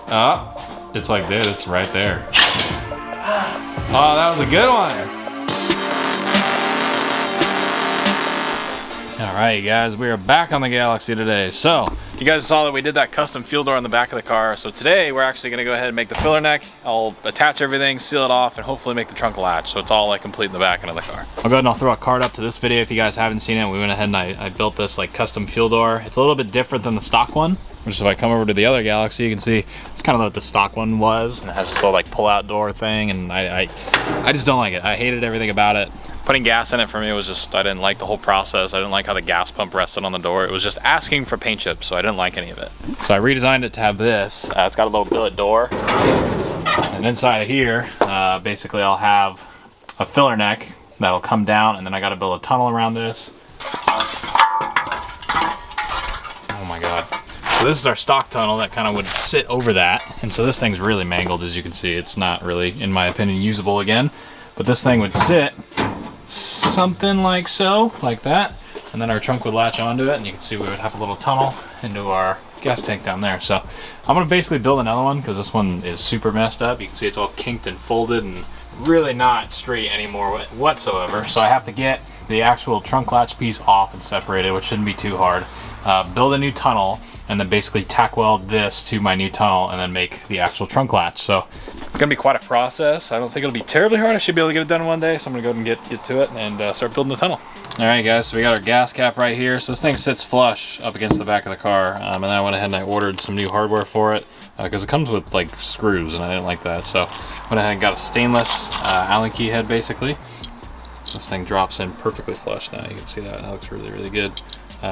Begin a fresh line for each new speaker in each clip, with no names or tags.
Oh, it's like that. It's right there. Oh, that was a good one. All right, you guys, we are back on the Galaxy today. So you guys saw that we did that custom fuel door on the back of the car. So today we're actually gonna go ahead and make the filler neck. I'll attach everything, seal it off, and hopefully make the trunk latch. So it's all like complete in the back end of the car. I'll go ahead and I'll throw a card up to this video if you guys haven't seen it. We went ahead and I built this like custom fuel door. It's a little bit different than the stock one. Which if I come over to the other Galaxy, you can see it's kind of what the stock one was. And it has this little like pull out door thing. And I just don't like it. I hated everything about it. Putting gas in it for me was just, I didn't like the whole process. I didn't like how the gas pump rested on the door. It was just asking for paint chips, so I didn't like any of it. So I redesigned it to have this. It's got a little billet door. And inside of here, basically I'll have a filler neck that'll come down, and then I gotta build a tunnel around this. Oh my God. So this is our stock tunnel that kind of would sit over that. And so this thing's really mangled, as you can see. It's not really, in my opinion, usable again. But this thing would sit something like so, like that, and then our trunk would latch onto it, and you can see we would have a little tunnel into our gas tank down there. So I'm gonna basically build another one because this one is super messed up. You can see it's all kinked and folded and really not straight anymore whatsoever. So I have to get the actual trunk latch piece off and separate it, which shouldn't be too hard. Build a new tunnel, and then basically tack weld this to my new tunnel and then make the actual trunk latch. So it's gonna be quite a process. I don't think it'll be terribly hard. I should be able to get it done one day. So I'm gonna go ahead and get to it and start building the tunnel. All right, guys, so we got our gas cap right here. So this thing sits flush up against the back of the car. And then I went ahead and I ordered some new hardware for it because it comes with like screws and I didn't like that. So I went ahead and got a stainless Allen key head basically. This thing drops in perfectly flush now. You can see that, that looks really, really good.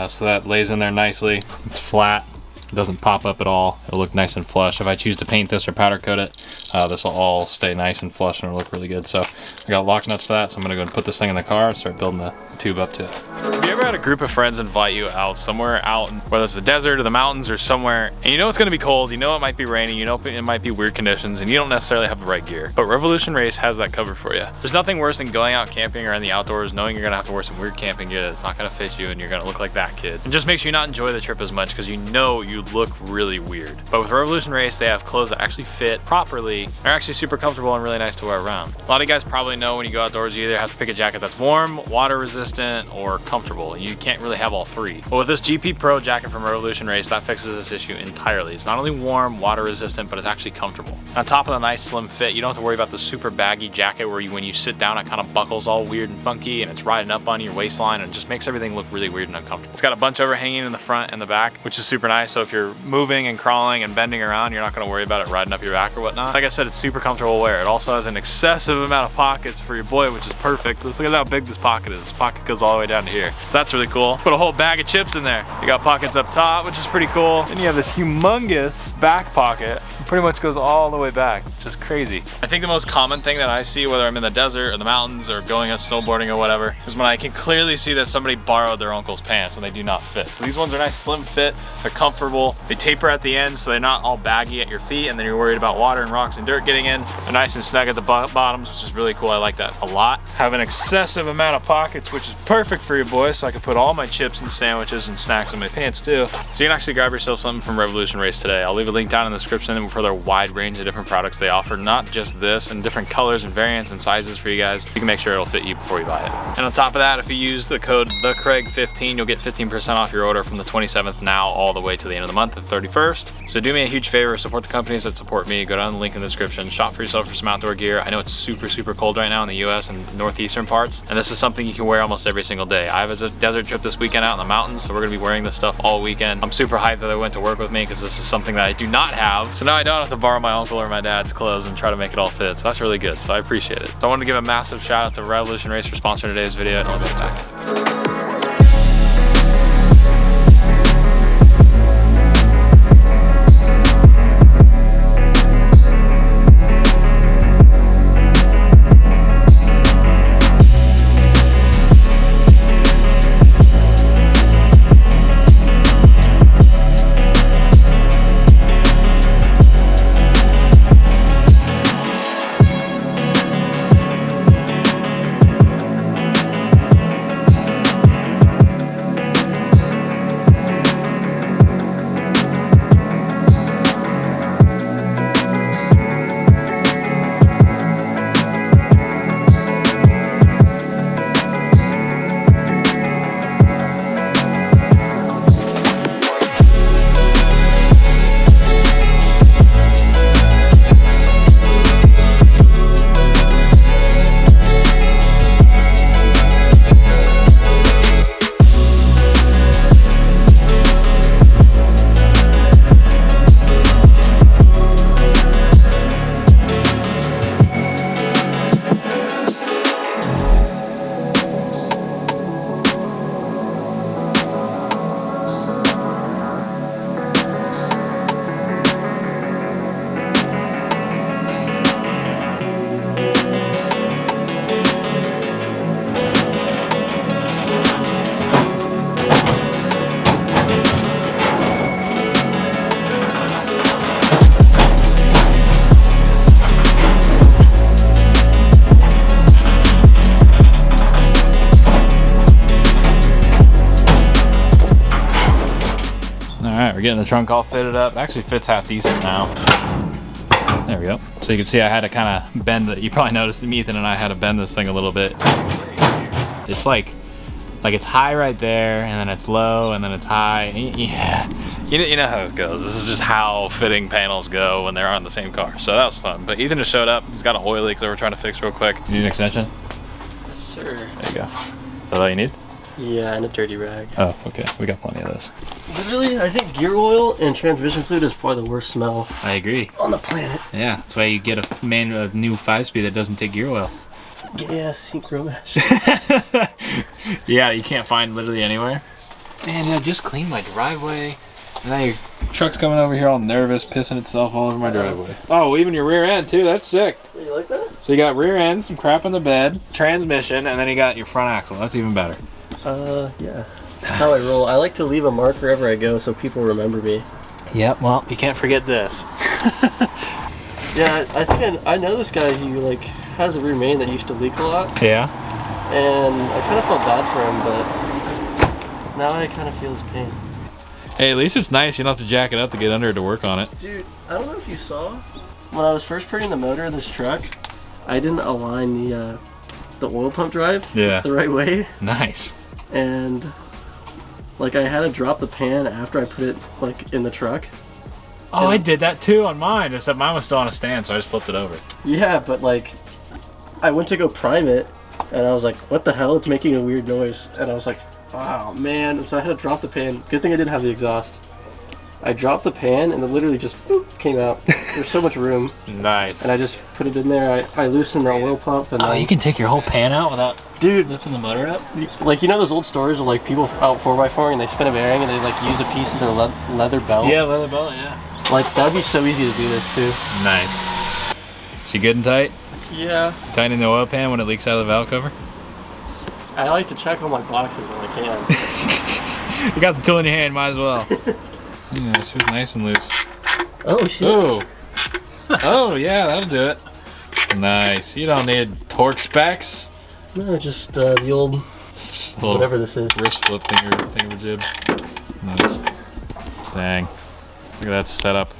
So that lays in there nicely. It's flat, it doesn't pop up at all. It'll look nice and flush. If I choose to paint this or powder coat it, this will all stay nice and flush and it'll look really good. So I got lock nuts for that, so I'm gonna go and put this thing in the car and start building the tube up to it. Have you ever had a group of friends invite you out somewhere out, whether it's the desert or the mountains or somewhere, and you know it's gonna be cold, you know it might be rainy, you know it might be weird conditions, and you don't necessarily have the right gear, but Revolution Race has that covered for you. There's nothing worse than going out camping or in the outdoors knowing you're gonna have to wear some weird camping gear that's not gonna fit you and you're gonna look like that kid. It just makes you not enjoy the trip as much because you know you look really weird. But with Revolution Race, they have clothes that actually fit properly. They're actually super comfortable and really nice to wear around. A lot of you guys probably know when you go outdoors, you either have to pick a jacket that's warm, water resistant, or comfortable. You can't really have all three. But with this GP Pro jacket from Revolution Race, that fixes this issue entirely. It's not only warm, water resistant, but it's actually comfortable. On top of the nice slim fit, you don't have to worry about the super baggy jacket where when you sit down, it kind of buckles all weird and funky and it's riding up on your waistline and it just makes everything look really weird and uncomfortable. It's got a bunch overhanging in the front and the back, which is super nice. So if you're moving and crawling and bending around, you're not gonna worry about it riding up your back or whatnot. Like I said, it's super comfortable to wear. It also has an excessive amount of pockets for your boy, which is perfect. Let's look at how big this pocket is. This pocket goes all the way down to here. So that's really cool. Put a whole bag of chips in there. You got pockets up top, which is pretty cool. Then you have this humongous back pocket. It pretty much goes all the way back, which is crazy. I think the most common thing that I see, whether I'm in the desert or the mountains or going out snowboarding or whatever, is when I can clearly see that somebody borrowed their uncle's pants and they do not fit. So these ones are nice, slim fit, they're comfortable, they taper at the end so they're not all baggy at your feet and then you're worried about water and rocks and dirt getting in. They're nice and snug at the bottoms, which is really cool. I like that a lot. Have an excessive amount of pockets, which is perfect for your boy, so I can put all my chips and sandwiches and snacks in my pants too. So you can actually grab yourself something from Revolution Race today. I'll leave a link down in the description for their wide range of different products they offer, not just this, and different colors and variants and sizes for you guys. You can make sure it'll fit you before you buy it. And on top of that, if you use the code TheCraig15, you'll get 15% off your order from the 27th now all the way to the end of the month, the 31st. So do me a huge favor, support the companies that support me. Go down the link in the description, shop for yourself for some outdoor gear. I know it's super, super cold right now in the US and northeastern parts, and this is something you can wear almost every single day. I have a desert trip this weekend out in the mountains, so we're gonna be wearing this stuff all weekend. I'm super hyped that they went to work with me because this is something that I do not have. So now I don't have to borrow my uncle or my dad's clothes and try to make it all fit. So that's really good, so I appreciate it. So I want to give a massive shout out to Revolution Race for sponsoring today's video, and let's get back. We're getting the trunk all fitted up. Actually fits half decent now. There we go. So you can see I had to kind of bend it. You probably noticed Ethan and I had to bend this thing a little bit. It's like it's high right there, and then it's low, and then it's high. Yeah, you know how this goes. This is just how fitting panels go when they're on the same car. So that was fun. But Ethan just showed up. He's got an oil leak that we're trying to fix real quick. You need an extension?
Yes, sir.
There you go. Is that all you need?
Yeah, and a dirty rag.
Oh, okay. We got plenty of those.
Literally, I think gear oil and transmission fluid is probably the worst smell
I agree.
on the planet.
Yeah, that's why you get a new 5-speed that doesn't take gear oil.
Yeah, synchro mesh.
Yeah, you can't find literally anywhere. Man, I just cleaned my driveway. And now your truck's coming over here all nervous, pissing itself all over my driveway. Oh, even your rear end too, that's sick.
You like that?
So you got rear end, some crap on the bed, transmission, and then you got your front axle. That's even better.
Yeah. That's how I roll. I like to leave a mark wherever I go so people remember me.
Yep, well, you can't forget this.
Yeah, I think I know this guy. He like has a rear main that used to leak a lot.
Yeah.
And I kind of felt bad for him, but now I kind of feel his pain.
Hey, at least it's nice. You don't have to jack it up to get under it to work on it.
Dude, I don't know if you saw, when I was first putting the motor in this truck, I didn't align the oil pump drive the right way.
Nice.
And like I had to drop the pan after I put it like in the truck.
Oh, I did that too on mine, except mine was still on a stand, so I just flipped it over.
Yeah, but like I went to go prime it and I was like, what the hell? It's making a weird noise. And I was like, wow, man. And so I had to drop the pan. Good thing I didn't have the exhaust. I dropped the pan and it literally just boop, came out. There's so much room.
Nice.
And I just put it in there. I loosened the oil pump. And
you can take your whole pan out without lifting the motor up?
Like, you know those old stories of like people out 4x4 and they spin a bearing and they like use a piece of the leather belt?
Yeah, leather belt, yeah.
Like, that'd be so easy to do this too.
Nice. She good and tight?
Yeah.
Tightening the oil pan when it leaks out of the valve cover?
I like to check all my boxes when I can.
You got the tool in your hand, might as well. Yeah, she was nice and loose.
Oh, shit.
Oh. Oh, yeah, that'll do it. Nice. You don't need torque specs.
No, just the old,
just a little
whatever this is.
Wrist flip thingamajig. Nice. Dang. Look at that setup.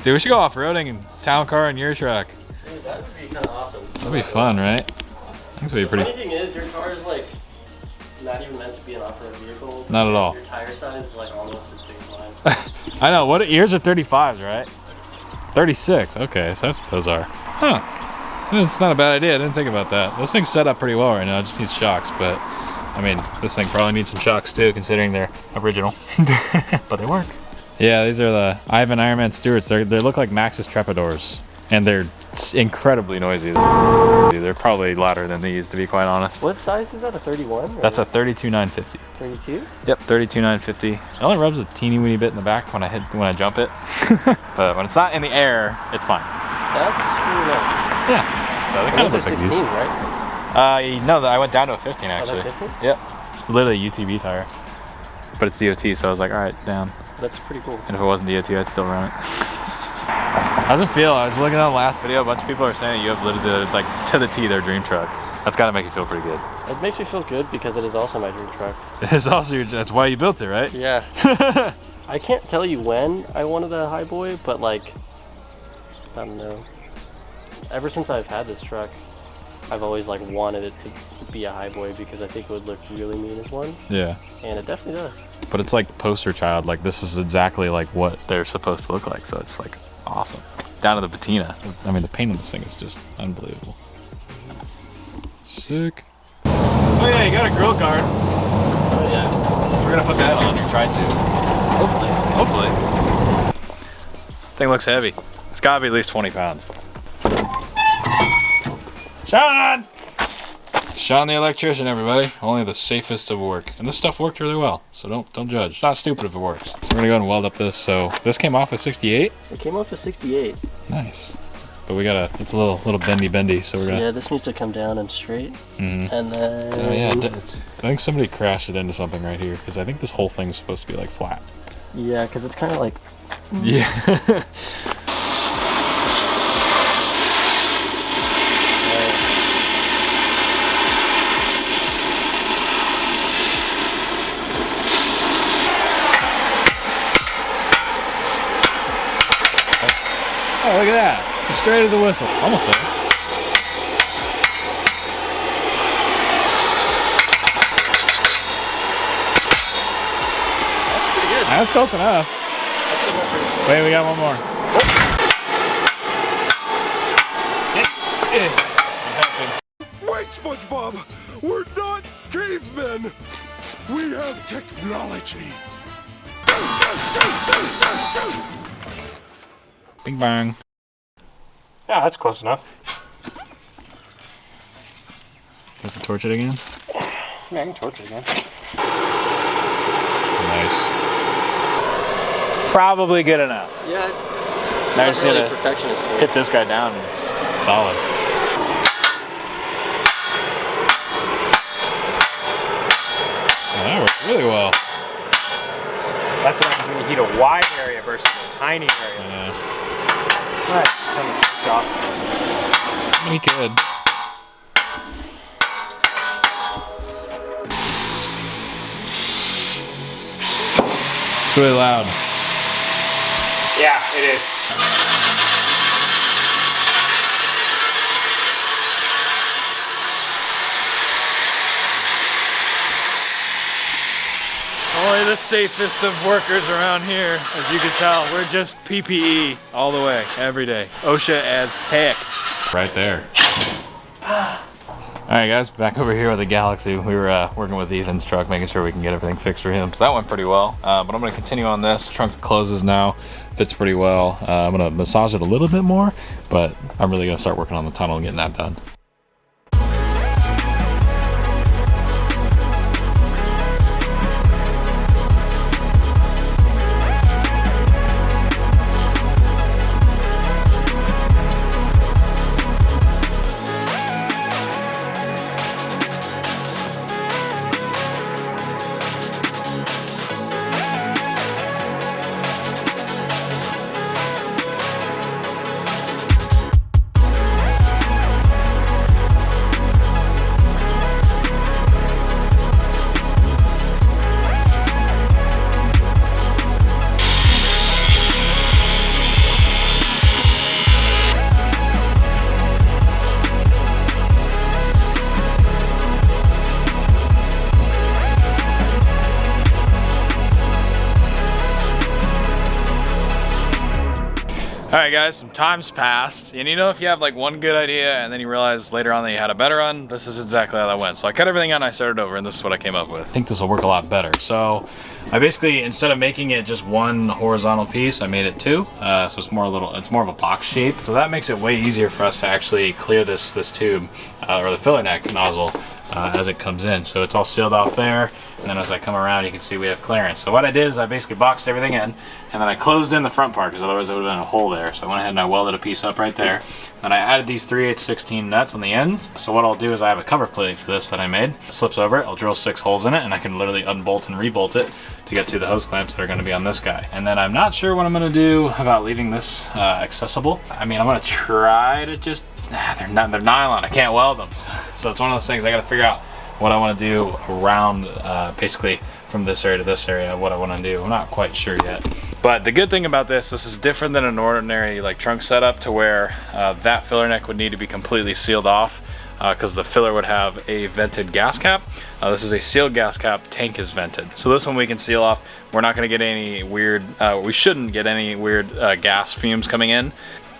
Dude, we should go off-roading in town car in your truck.
Dude, that would be kind of awesome.
That'd be fun, right? I think it'd be pretty.
The funny thing is, your car is like not even meant to be an off-road vehicle.
Not at all.
Your tire size is like almost as big as mine.
I know. What yours are 35s, right? 36. Okay, so that's what those are. Huh. It's not a bad idea. I didn't think about that. This thing's set up pretty well right now. It just needs shocks, but I mean, this thing probably needs some shocks too, considering they're original. But they work. Yeah, these are the Ivan Ironman Stewarts. They look like Maxxis Trepadors, and they're incredibly noisy. They're probably louder than these, to be quite honest.
What size is that? A 31?
That's a 32-950.
32?
Yep, 32-950. It only rubs a teeny weeny bit in the back when I jump it, but when it's not in the air, it's fine.
That's really nice.
Yeah. So they kind of look like
16s,
these.
right?
No, I went down to a 15 actually.
Oh, that's 15?
Yep. It's literally a UTV tire, but it's DOT, so I was like, all right, down.
That's pretty cool.
And if it wasn't DOT, I'd still run it. How's it feel? I was looking at the last video. A bunch of people are saying you have literally like to the T their dream truck. That's got to make you feel pretty good.
It makes me feel good because it is also my dream truck.
It is also that's why you built it, right?
Yeah. I can't tell you when I wanted a Highboy, but like, I don't know. Ever since I've had this truck, I've always like wanted it to be a Highboy because I think it would look really mean as one.
Yeah.
And it definitely does.
But it's like poster child. Like this is exactly like what they're supposed to look like. So it's like awesome. Down to the patina. I mean, the paint on this thing is just unbelievable. Sick. Oh yeah, you got a grill guard.
Oh yeah.
We're gonna put that on your tri-tube.
Hopefully.
Hopefully. Thing looks heavy. It's gotta be at least 20 pounds. Sean! Sean the electrician, everybody. Only the safest of work. And this stuff worked really well, so don't judge. It's not stupid if it works. So we're gonna go and weld up this. So this came off with 68?
It came off with 68.
Nice. But we gotta, it's a little bendy, so we're gonna...
Yeah, this needs to come down and straight.
Mm-hmm.
And then...
Oh yeah, I think somebody crashed it into something right here, because I think this whole thing's supposed to be like flat.
Yeah, because it's kind of like...
Yeah. Oh, look at that. As straight as a whistle. Almost there.
That's pretty good.
That's close enough. Wait, we got one more.
Wait, SpongeBob! We're not cavemen! We have technology!
Bing bang.
Yeah, that's close enough.
Have to torch it again?
Yeah, I can torch it again.
Nice. It's probably good enough.
Yeah.
Now I just need
Really
to
perfectionist here.
hit this guy down and it's solid. That works really well.
That's what happens when you heat a wide area versus a tiny area.
Yeah.
Alright, turn the torch off.
Pretty good. It's really loud.
Yeah, it is.
Only the safest of workers around here. As you can tell, we're just PPE all the way, every day. OSHA as heck. Right there. All right, guys, back over here with the Galaxy. We were working with Ethan's truck, making sure we can get everything fixed for him. So that went pretty well, but I'm gonna continue on this. Trunk closes now, fits pretty well. I'm gonna massage it a little bit more, but I'm really gonna start working on the tunnel and getting that done. Alright guys, some time's passed, and you know if you have like one good idea and then you realize later on that you had a better one, this is exactly how that went. So I cut everything out and I started over, and this is what I came up with. I think this will work a lot better. So I basically, instead of making it just one horizontal piece, I made it two. So it's more of a box shape. So that makes it way easier for us to actually clear this tube, or the filler neck nozzle, as it comes in. So it's all sealed off there, and then as I come around you can see we have clearance. So what I did is I basically boxed everything in, and then I closed in the front part because otherwise there would have been a hole there. So I went ahead and I welded a piece up right there. Then I added these 3/8/16 nuts on the end. So what I'll do is I have a cover plate for this that I made. It slips over it, I'll drill 6 holes in it, and I can literally unbolt and rebolt it to get to the hose clamps that are going to be on this guy. And then I'm not sure what I'm going to do about leaving this accessible. I mean, I'm going to try to just, they're nylon, I can't weld them. So it's one of those things I got to figure out what I want to do around, basically from this area to this area, what I want to do. I'm not quite sure yet. But the good thing about this is different than an ordinary like trunk setup, to where that filler neck would need to be completely sealed off, because the filler would have a vented gas cap. This is a sealed gas cap, tank is vented. So this one we can seal off. We're not gonna get any weird, we shouldn't get any weird gas fumes coming in.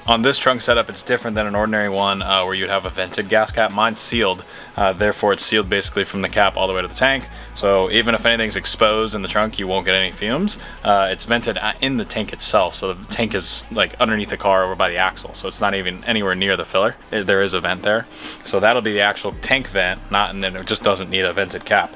On this trunk setup, it's different than an ordinary one where you'd have a vented gas cap. Mine's sealed, therefore it's sealed basically from the cap all the way to the tank. So even if anything's exposed in the trunk, you won't get any fumes. It's vented in the tank itself, so the tank is like underneath the car over by the axle, so it's not even anywhere near the filler. There is a vent there. So that'll be the actual tank vent, and then it just doesn't need a vented cap.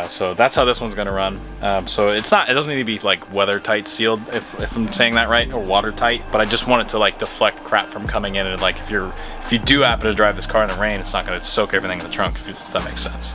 So that's how this one's gonna run. So it doesn't need to be like weather tight sealed, if I'm saying that right, or watertight, but I just want it to like deflect crap from coming in, and like if you do happen to drive this car in the rain, it's not gonna soak everything in the trunk, if that makes sense.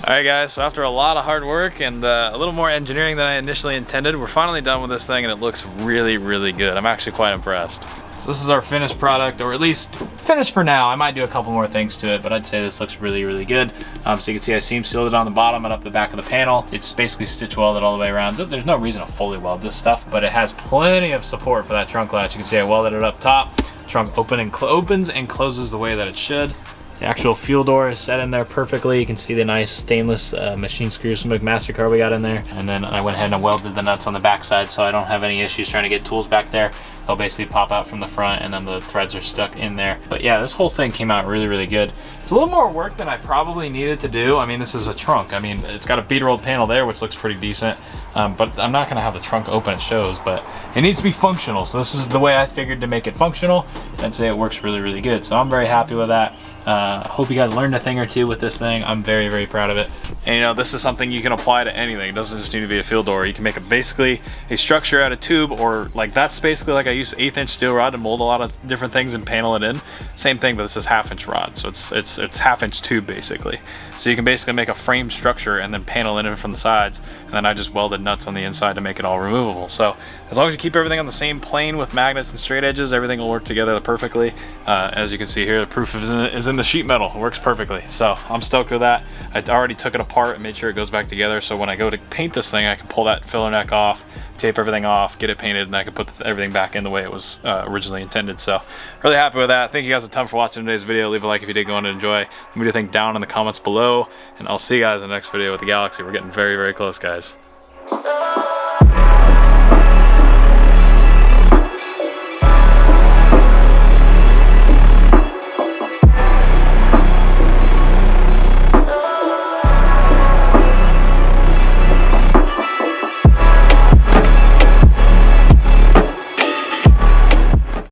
Alright guys, so after a lot of hard work and a little more engineering than I initially intended, we're finally done with this thing and it looks really, really good. I'm actually quite impressed. So this is our finished product, or at least finished for now. I might do a couple more things to it, but I'd say this looks really, really good. So you can see I seam sealed it on the bottom and up the back of the panel. It's basically stitch welded all the way around. There's no reason to fully weld this stuff, but it has plenty of support for that trunk latch. You can see I welded it up top. Trunk opens and closes the way that it should. The actual fuel door is set in there perfectly. You can see the nice stainless machine screws from McMaster-Carr we got in there. And then I went ahead and welded the nuts on the back side so I don't have any issues trying to get tools back there. They'll basically pop out from the front and then the threads are stuck in there. But yeah, this whole thing came out really, really good. It's a little more work than I probably needed to do. I mean, this is a trunk. I mean, it's got a bead rolled panel there, which looks pretty decent. But I'm not gonna have the trunk open, it shows, but it needs to be functional. So this is the way I figured to make it functional. I'd say it works really, really good. So I'm very happy with that. Hope you guys learned a thing or two with this thing. I'm very, very proud of it. And you know, this is something you can apply to anything. It doesn't just need to be a fuel door. You can make basically a structure out of tube, or like that's basically like I use 1/8" steel rod to mold a lot of different things and panel it in. Same thing, but this is 1/2" rod. So it's 1/2" tube basically. So you can basically make a frame structure and then panel it in from the sides. And then I just welded nuts on the inside to make it all removable. So as long as you keep everything on the same plane with magnets and straight edges, everything will work together perfectly. As you can see here, the proof is in the sheet metal. It works perfectly. So I'm stoked with that. I already took it apart and made sure it goes back together. So when I go to paint this thing, I can pull that filler neck off, tape everything off, get it painted, and I can put everything back in the way it was originally intended. So really happy with that. Thank you guys a ton for watching today's video. Leave a like if you did go on to enjoy. Let me do a thing down in the comments below, and I'll see you guys in the next video with the Galaxy. We're getting very, very close, guys.